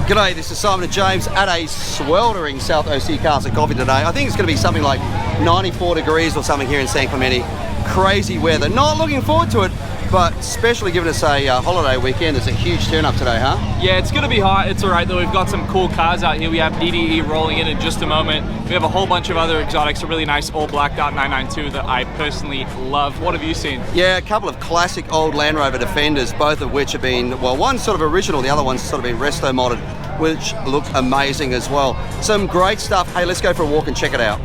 G'day, this is Simon and James at a sweltering South Aussie Cars and Coffee today. I think it's going to be something like 94 degrees or something here in San Clemente. Crazy weather. Not looking forward to it, but especially given us a holiday weekend. There's a huge turn up today, huh? Yeah, it's going to be hot. It's all right though. We've got some cool cars out here. We have DDE rolling in just a moment. We have a whole bunch of other exotics, a really nice old blacked out 992 that I personally love. What have you seen? Yeah, a couple of classic old Land Rover Defenders, both of which have been, well, one's sort of original, the other one's sort of been resto modded, which look amazing as well. Some great stuff. Hey, let's go for a walk and check it out.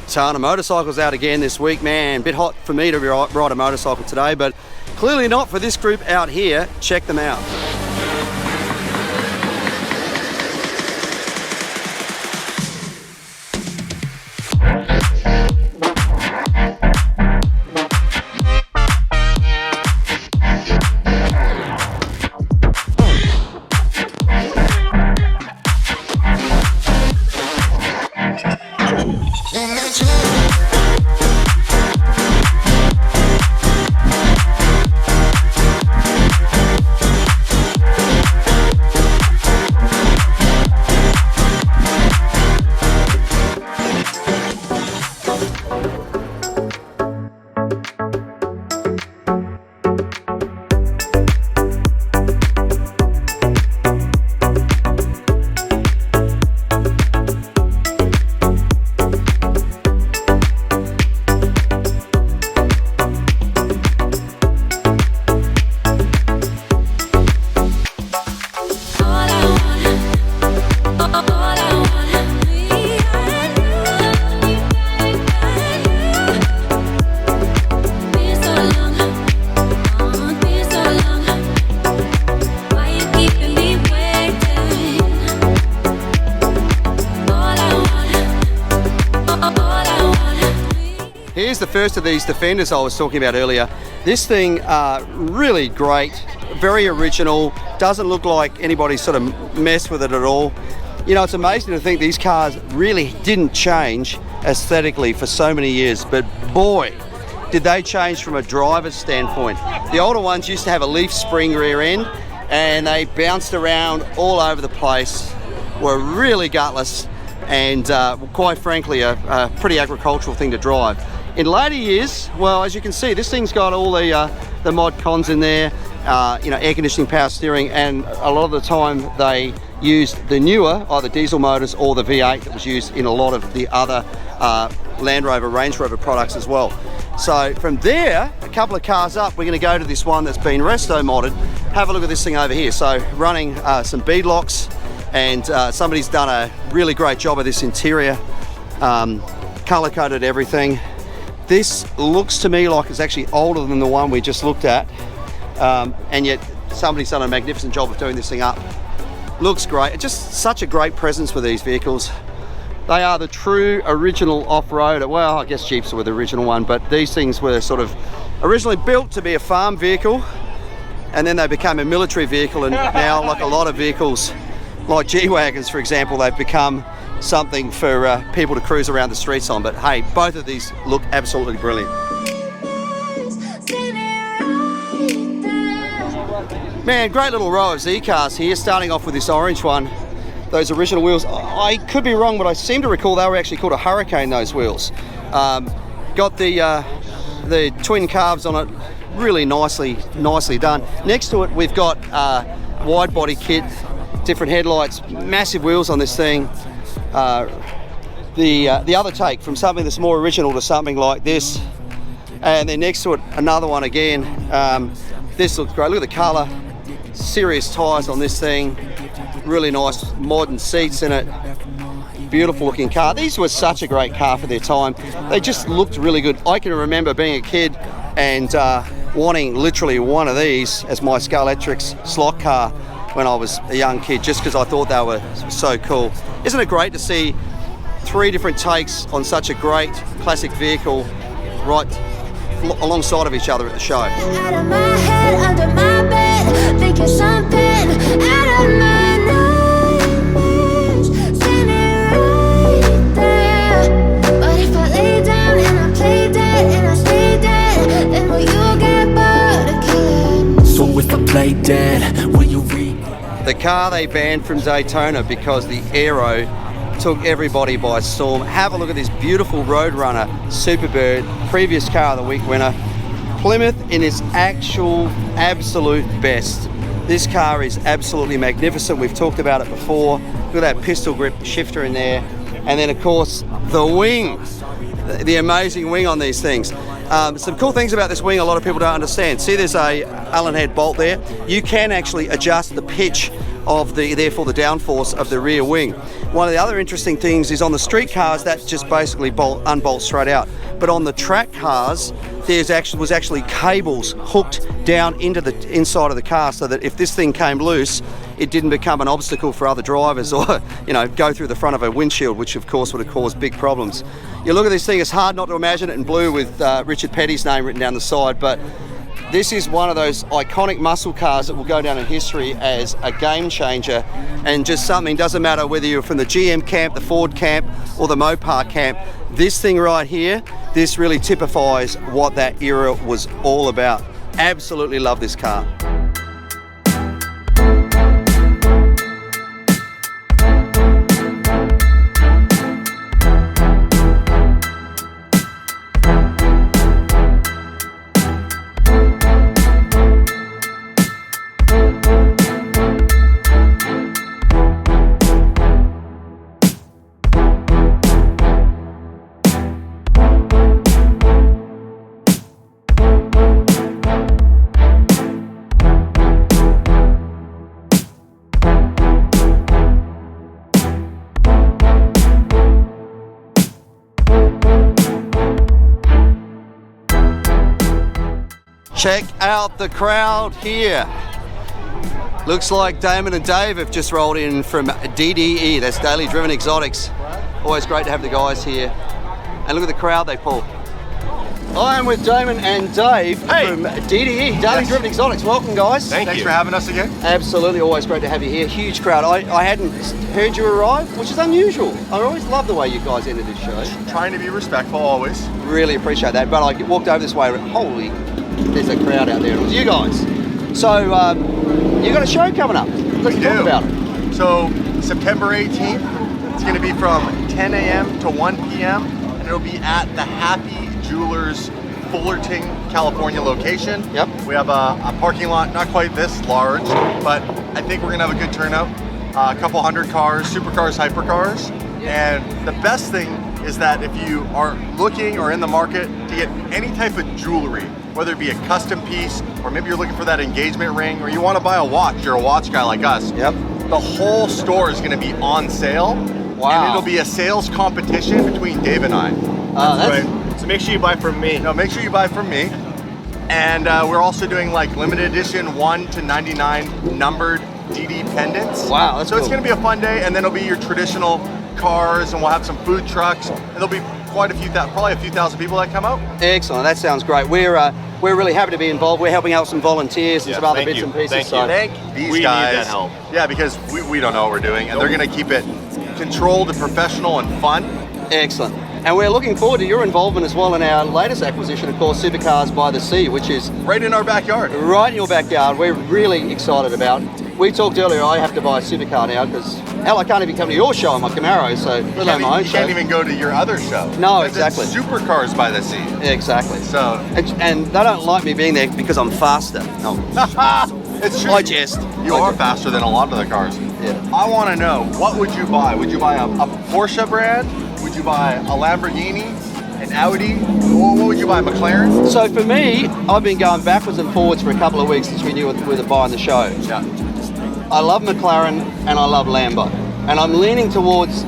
Ton of motorcycles out again this week, man. Bit hot for me to ride a motorcycle today, but clearly not for this group out here. Check them out. Here's the first of these Defenders I was talking about earlier. This thing, really great, very original, doesn't look like anybody sort of messed with it at all. You know, it's amazing to think these cars really didn't change aesthetically for so many years, but boy, did they change from a driver's standpoint. The older ones used to have a leaf spring rear end and they bounced around all over the place, were really gutless and quite frankly a pretty agricultural thing to drive. In later years, well, as you can see, this thing's got all the mod cons in there, you know, air conditioning, power steering, and a lot of the time they used the newer, either diesel motors or the V8 that was used in a lot of the other Land Rover, Range Rover products as well. So from there, a couple of cars up, we're going to go to this one that's been resto modded. Have a look at this thing over here. So running some bead locks, and somebody's done a really great job of this interior, color coded everything. This looks to me like it's actually older than the one we just looked at, and yet somebody's done a magnificent job of doing this thing up. Looks great. It's just such a great presence for these vehicles. They are the true original off-road. Well, I guess Jeeps were the original one, but these things were sort of originally built to be a farm vehicle, and then they became a military vehicle, and now, like a lot of vehicles, like G-Wagons, for example, they've become something for people to cruise around the streets on. But hey, both of these look absolutely brilliant. Man, great little row of Z-cars here, starting off with this orange one. Those original wheels, I could be wrong, but I seem to recall they were actually called a Hurricane, those wheels. Got the twin carbs on it, really nicely done. Next to it, we've got wide body kit, different headlights, massive wheels on this thing. the other take from something that's more original to something like this. And then next to it, another one again. This looks great. Look at the colour. Serious tyres on this thing. Really nice modern seats in it. Beautiful looking car. These were such a great car for their time. They just looked really good. I can remember being a kid and wanting literally one of these as my Scalextric slot car when I was a young kid, just because I thought they were so cool. Isn't it great to see 3 different takes on such a great classic vehicle right alongside of each other at the show? Out of my head, under my bed, thinking something out of my nightmares, standing right there. But if I lay down and I play dead and I stay dead, then will you get bored again? So if I play dead, will you read? The car they banned from Daytona because the aero took everybody by storm. Have a look at this beautiful Roadrunner Superbird, previous car of the week winner. Plymouth in its actual absolute best. This car is absolutely magnificent. We've talked about it before. Look at that pistol grip shifter in there. And then of course the wing, the amazing wing on these things. Some cool things about this wing a lot of people don't understand. See, there's a Allen head bolt there. You can actually adjust the pitch of therefore the downforce of the rear wing. One of the other interesting things is on the street cars that just basically unbolt straight out. But on the track cars, was actually cables hooked down into the inside of the car so that if this thing came loose, it didn't become an obstacle for other drivers or, you know, go through the front of a windshield, which of course would have caused big problems. You look at this thing, it's hard not to imagine it in blue with Richard Petty's name written down the side, but this is one of those iconic muscle cars that will go down in history as a game changer, and just something, doesn't matter whether you're from the GM camp, the Ford camp, or the Mopar camp, this thing right here, this really typifies what that era was all about. Absolutely love this car. Check out the crowd here. Looks like Damon and Dave have just rolled in from DDE, that's Daily Driven Exotics. Always great to have the guys here. And look at the crowd they pull. I am with Damon and Dave from DDE, Daily Driven Exotics. Welcome, guys. Thanks for having us again. Absolutely, always great to have you here. Huge crowd. I hadn't heard you arrive, which is unusual. I always love the way you guys enter this show. Trying to be respectful always. Really appreciate that. But I walked over this way, holy, there's a crowd out there. It was you guys. So you got a show coming up. Let's talk about it. So September 18th, it's going to be from 10 a.m. to 1 p.m. and it'll be at the Happy Jewelers Fullerton, California location. Yep. We have a parking lot not quite this large, but I think we're going to have a good turnout. A couple hundred cars, supercars, hypercars. And the best thing is that if you are looking or in the market to get any type of jewelry, whether it be a custom piece, or maybe you're looking for that engagement ring, or you want to buy a watch, you're a watch guy like us. Yep. The whole store is going to be on sale. Wow. And it'll be a sales competition between Dave and I. That's right. So make sure you buy from me. No, make sure you buy from me. And we're also doing like limited edition 1 to 99 numbered DD pendants. Wow, that's so cool. It's going to be a fun day, and then it'll be your traditional cars, and we'll have some food trucks, and there'll be quite a few, probably a few thousand people that come out. Excellent, that sounds great. We're really happy to be involved. We're helping out some volunteers and some other bits and pieces. Thank these we guys. Need that help. Yeah, because we don't know what we're doing, and they're going to keep it controlled and professional and fun. Excellent. And we're looking forward to your involvement as well in our latest acquisition, of course, Supercars by the Sea, which is right in our backyard. Right in your backyard. We're really excited about. We talked earlier, I have to buy a supercar now because, hell, I can't even come to your show on my Camaro, so let alone my own You show. can't even go to your other show. No, It's exactly. Supercars by the Sea. Exactly. So And they don't like me being there because I'm faster. No. it's true. I jest. You are faster than a lot of the cars. Yeah. I want to know, what would you buy? Would you buy a Porsche brand, Would you buy a Lamborghini, an Audi? What would you buy, McLaren? So for me, I've been going backwards and forwards for a couple of weeks since we knew we were buying the show. Yeah. I love McLaren and I love Lambo. And I'm leaning towards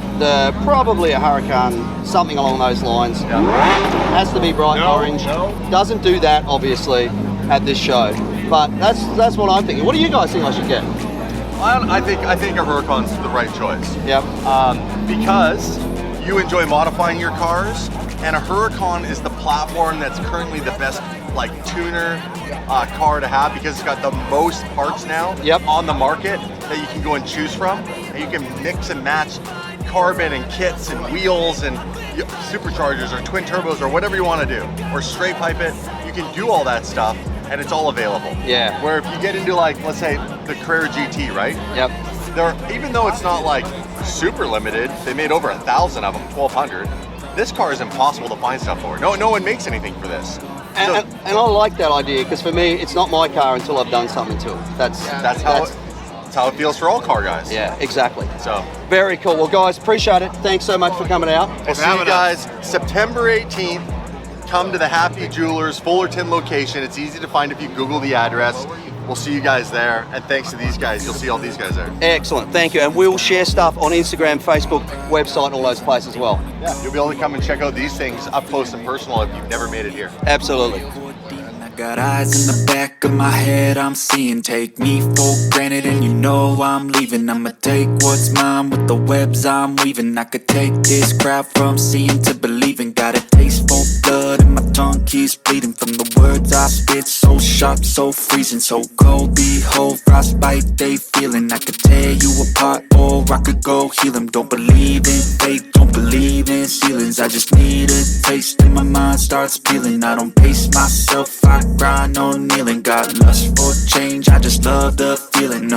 probably a Huracan, something along those lines. Yeah. Has to be bright orange. Doesn't do that, obviously, at this show. But that's what I'm thinking. What do you guys think I should get? I think a Huracan's the right choice. Yep. Because you enjoy modifying your cars, and a Huracan is the platform that's currently the best like tuner car to have, because it's got the most parts now on the market that you can go and choose from, and you can mix and match carbon and kits and wheels and superchargers or twin turbos or whatever you want to do, or straight pipe it. You can do all that stuff and it's all available. Yeah. Where if you get into like, let's say the Carrera GT, right? Yep. Even though it's not like super limited, they made over 1,000 of them, 1,200. This car is impossible to find stuff for. No one makes anything for this. And I like that idea, because for me, it's not my car until I've done something to it. That's how it feels for all car guys. Yeah, exactly. So very cool. Well, guys, appreciate it. Thanks so much for coming out. We'll see you guys September 18th. Come to the Happy Jewelers Fullerton location. It's easy to find if you Google the address. We'll see you guys there. And thanks to these guys, you'll see all these guys there. Excellent. Thank you. And we'll share stuff on Instagram, Facebook, website, all those places as well. Yeah, you'll be able to come and check out these things up close and personal if you've never made it here. Absolutely. Got eyes in the back of my head, I'm seeing. Take me for granted and you know I'm leaving. I'ma take what's mine with the webs I'm weaving. I could take this crowd from seeing to believing. Got a taste for blood and my tongue keeps bleeding from the words I spit. So sharp, so freezing, so cold. Behold, frostbite they feeling. I could tear you apart or I could go heal them. Don't believe in fate, don't believe in ceilings. I just need a taste and my mind starts peeling. I don't pace myself, I grind on kneeling. Got lust for change, I just love the feeling.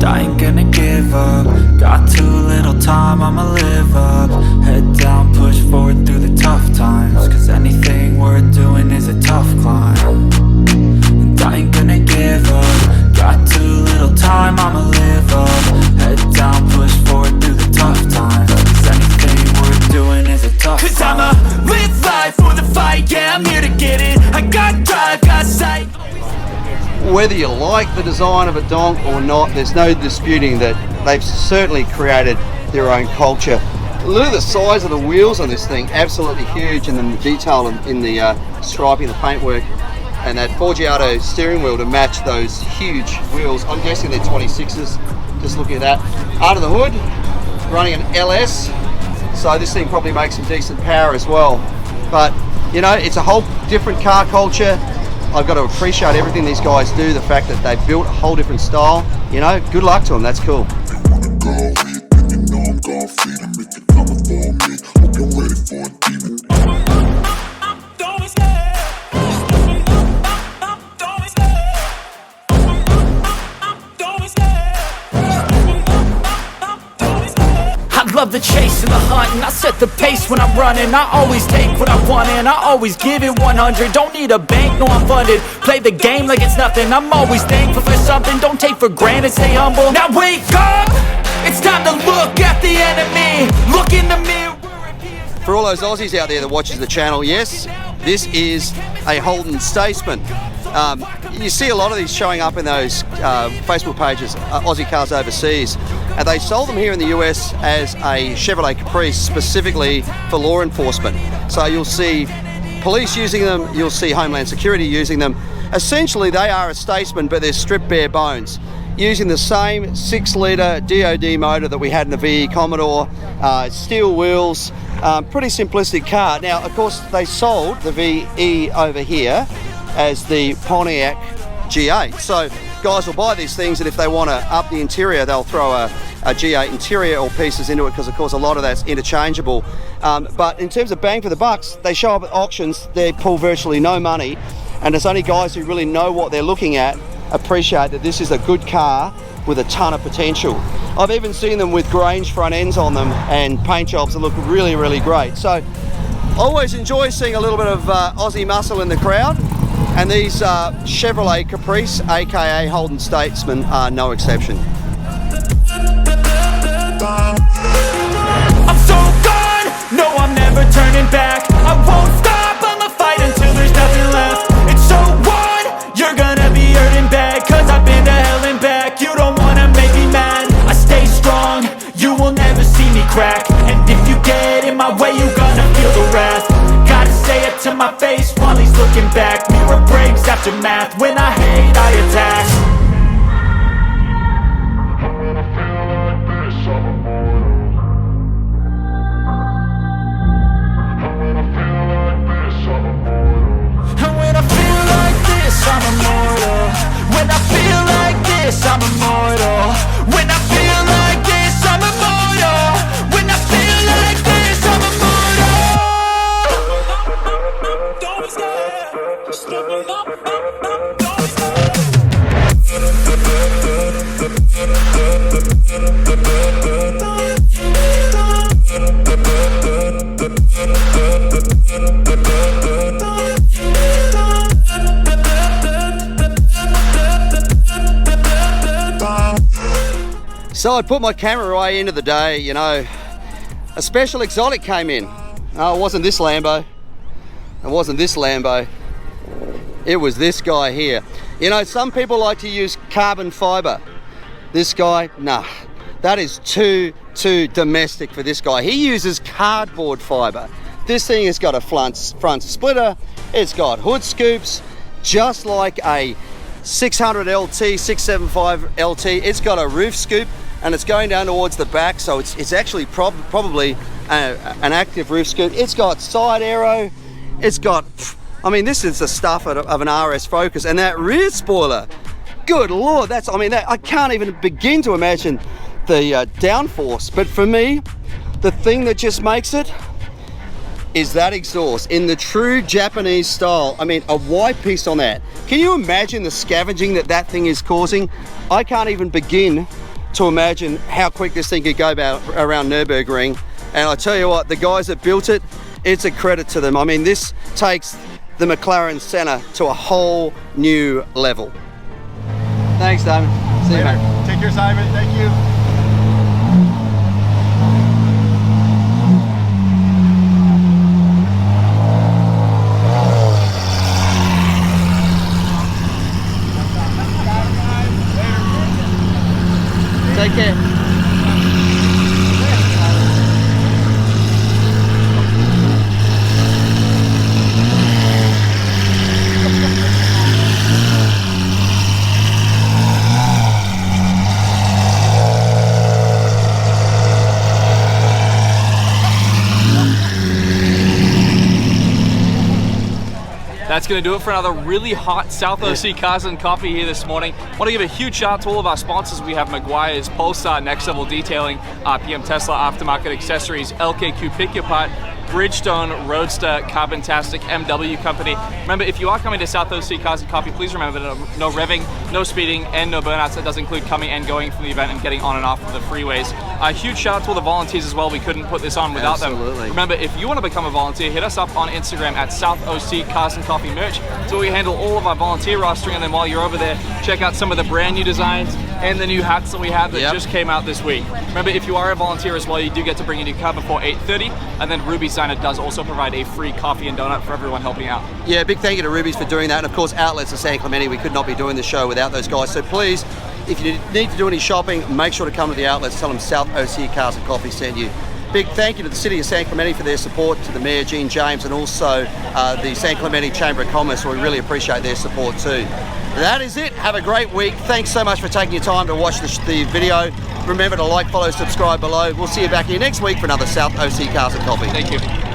I ain't gonna give up. Got too little time, I'ma live up. Head down, push forward through the tough times. Cause anything worth doing is a tough climb. And I ain't gonna give up. Got too little time, I'ma live up. Head down, push forward through the tough times. Cause anything worth doing is a tough climb. Cause I'ma live life for the fight, yeah, I'm here to get it. I got drive, got sight. Whether you like the design of a Donk or not, there's no disputing that they've certainly created their own culture. Look at the size of the wheels on this thing, absolutely huge, and then the detail in the striping, the paintwork, and that Forgiato steering wheel to match those huge wheels. I'm guessing they're 26s, just looking at that. Under the hood, running an LS, so this thing probably makes some decent power as well. But, you know, it's a whole different car culture. I've got to appreciate everything these guys do, the fact that they've built a whole different style. You know, good luck to them, that's cool. Love the chase and the hunt, and I set the pace when I'm running. I always take what I want and I always give it 100. Don't need a bank, no I'm funded. Play the game like it's nothing. I'm always thankful for something. Don't take for granted, stay humble. Now wake up, it's time to look at the enemy. Look in the mirror. For all those Aussies out there that watches the channel, yes, this is a Holden Statesman. You see a lot of these showing up in those Facebook pages, Aussie Cars Overseas, and they sold them here in the US as a Chevrolet Caprice specifically for law enforcement. So you'll see police using them, you'll see Homeland Security using them. Essentially they are a Statesman, but they're stripped bare bones, using the same 6-litre DOD motor that we had in the VE Commodore, steel wheels, pretty simplistic car. Now of course they sold the VE over here as the Pontiac G8. So guys will buy these things, and if they want to up the interior, they'll throw a G8 interior or pieces into it, because of course a lot of that's interchangeable. But in terms of bang for the bucks, they show up at auctions, they pull virtually no money, and it's only guys who really know what they're looking at appreciate that this is a good car with a ton of potential. I've even seen them with Grange front ends on them and paint jobs that look really, really great. So I always enjoy seeing a little bit of Aussie muscle in the crowd. And these Chevrolet Caprice, aka Holden Statesman, are no exception. I'm so crack. And if you get in my way, you gonna feel the wrath. Gotta say it to my face while he's looking back. Mirror breaks after math. When I hate, I attack. And when I feel like this, I'm immortal. When I feel like this, I'm immortal. When I feel like this, I'm immortal. When I feel like this, I'm immortal. Don't stop. Step up. Don't So I put my camera away into the day, you know, a special exotic came in. Oh, it wasn't this Lambo. It wasn't this Lambo. It was this guy here. You know, some people like to use carbon fiber. This guy, nah, that is too domestic for this guy. He uses cardboard fiber. This thing has got a front splitter. It's got hood scoops, just like a 600 LT, 675 LT. It's got a roof scoop and it's going down towards the back, so it's actually probably an active roof scoop. It's got side aero. It's got, I mean, this is the stuff of an RS Focus. And that rear spoiler, good Lord, that's, I mean, I can't even begin to imagine the downforce. But for me, the thing that just makes it is that exhaust in the true Japanese style. I mean, a white piece on that. Can you imagine the scavenging that thing is causing? I can't even begin to imagine how quick this thing could go around Nürburgring. And I tell you what, the guys that built it, it's a credit to them. I mean, this takes the McLaren Senna to a whole new level. Thanks, Damon. See you, mate. Take care, Simon. Thank you. Take care. That's going to do it for another really hot South OC Cars and Coffee here this morning. I want to give a huge shout out to all of our sponsors. We have Meguiar's, Polestar, Next Level Detailing, RPM Tesla Aftermarket Accessories, LKQ Pick Your Part, Bridgestone, Roadster, Carbontastic, MW Company. Remember, if you are coming to South OC Cars and Coffee, please remember no revving, no speeding, and no burnouts. That does include coming and going from the event and getting on and off of the freeways. A huge shout out to all the volunteers as well. We couldn't put this on without them. Remember, if you want to become a volunteer, hit us up on Instagram at South OC Cars and Coffee Merch. So we handle all of our volunteer rostering, and then while you're over there, check out some of the brand new designs and the new hats that we have that just came out this week. Remember, if you are a volunteer as well, you do get to bring in your car before 8:30, and then Ruby Signer does also provide a free coffee and donut for everyone helping out. Yeah, big thank you to Ruby's for doing that, and of course Outlets of San Clemente. We could not be doing the show without those guys, so please, if you need to do any shopping, make sure to come to the outlets. Tell them South OC Cars and Coffee sent you. Big thank you to the City of San Clemente for their support, to the Mayor Gene James, and also the San Clemente Chamber of Commerce. We really appreciate their support too. That is it. Have a great week. Thanks so much for taking your time to watch the video. Remember to like, follow, subscribe below. We'll see you back here next week for another South OC Cars and Coffee. Thank you.